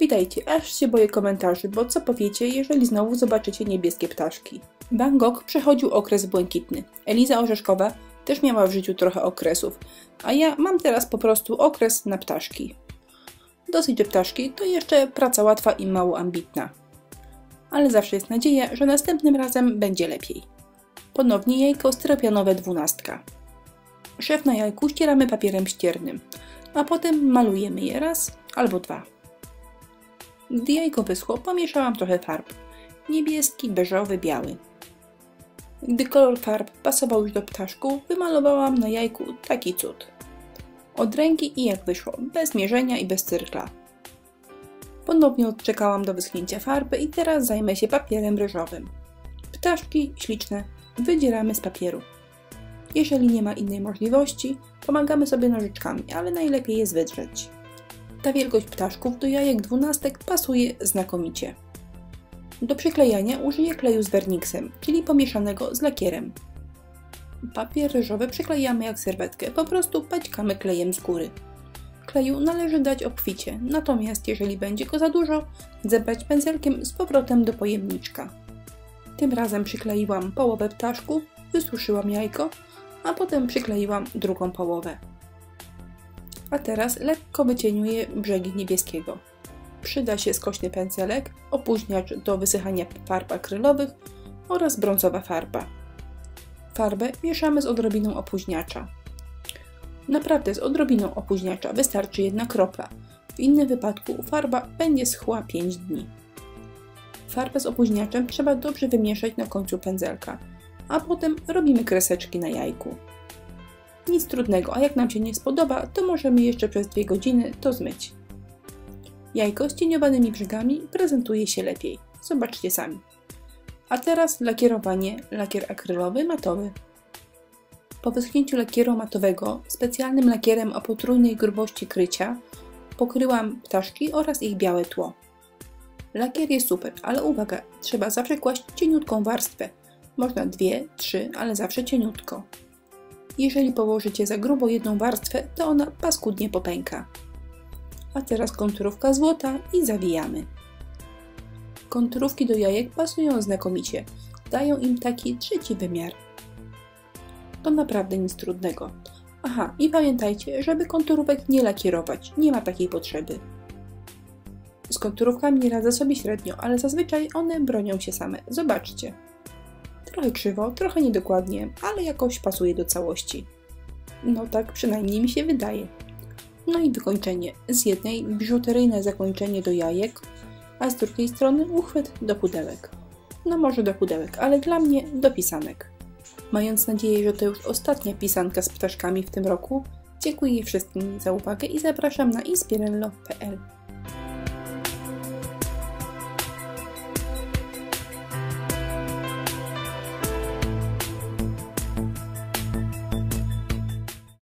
Witajcie, aż się boję komentarzy, bo co powiecie, jeżeli znowu zobaczycie niebieskie ptaszki? Bangkok przechodził okres błękitny. Eliza Orzeszkowa też miała w życiu trochę okresów, a ja mam teraz po prostu okres na ptaszki. Dosyć, że ptaszki to jeszcze praca łatwa i mało ambitna. Ale zawsze jest nadzieja, że następnym razem będzie lepiej. Ponownie jajko styropianowe 12. Szef na jajku ścieramy papierem ściernym, a potem malujemy je raz albo dwa. Gdy jajko wyschło, pomieszałam trochę farb. Niebieski, beżowy, biały. Gdy kolor farb pasował już do ptaszku, wymalowałam na jajku taki cud. Od ręki i jak wyszło, bez mierzenia i bez cyrkla. Ponownie odczekałam do wyschnięcia farby i teraz zajmę się papierem ryżowym. Ptaszki śliczne wydzieramy z papieru. Jeżeli nie ma innej możliwości, pomagamy sobie nożyczkami, ale najlepiej jest wydrzeć. Ta wielkość ptaszków do jajek 12 pasuje znakomicie. Do przyklejania użyję kleju z werniksem, czyli pomieszanego z lakierem. Papier ryżowy przyklejamy jak serwetkę, po prostu paćkamy klejem z góry. Kleju należy dać obficie, natomiast jeżeli będzie go za dużo, zebrać pędzelkiem z powrotem do pojemniczka. Tym razem przykleiłam połowę ptaszków, wysuszyłam jajko, a potem przykleiłam drugą połowę. A teraz lekko wycieniuję brzegi niebieskiego. Przyda się skośny pędzelek, opóźniacz do wysychania farb akrylowych oraz brązowa farba. Farbę mieszamy z odrobiną opóźniacza. Naprawdę z odrobiną opóźniacza wystarczy 1 kropla. W innym wypadku farba będzie schła 5 dni. Farbę z opóźniaczem trzeba dobrze wymieszać na końcu pędzelka, a potem robimy kreseczki na jajku. Nic trudnego, a jak nam się nie spodoba, to możemy jeszcze przez 2 godziny to zmyć. Jajko z cieniowanymi brzegami prezentuje się lepiej. Zobaczcie sami. A teraz lakierowanie, lakier akrylowy, matowy. Po wyschnięciu lakieru matowego specjalnym lakierem o potrójnej grubości krycia pokryłam ptaszki oraz ich białe tło. Lakier jest super, ale uwaga, trzeba zawsze kłaść cieniutką warstwę. Można 2, 3, ale zawsze cieniutko. Jeżeli położycie za grubo jedną warstwę, to ona paskudnie popęka. A teraz konturówka złota i zawijamy. Konturówki do jajek pasują znakomicie. Dają im taki trzeci wymiar. To naprawdę nic trudnego. Aha, i pamiętajcie, żeby konturówek nie lakierować. Nie ma takiej potrzeby. Z konturówkami radzę sobie średnio, ale zazwyczaj one bronią się same. Zobaczcie. Trochę krzywo, trochę niedokładnie, ale jakoś pasuje do całości. No tak przynajmniej mi się wydaje. No i wykończenie. Z jednej biżuteryjne zakończenie do jajek, a z drugiej strony uchwyt do pudełek. No może do pudełek, ale dla mnie do pisanek. Mając nadzieję, że to już ostatnia pisanka z ptaszkami w tym roku, dziękuję wszystkim za uwagę i zapraszam na inspirello.pl.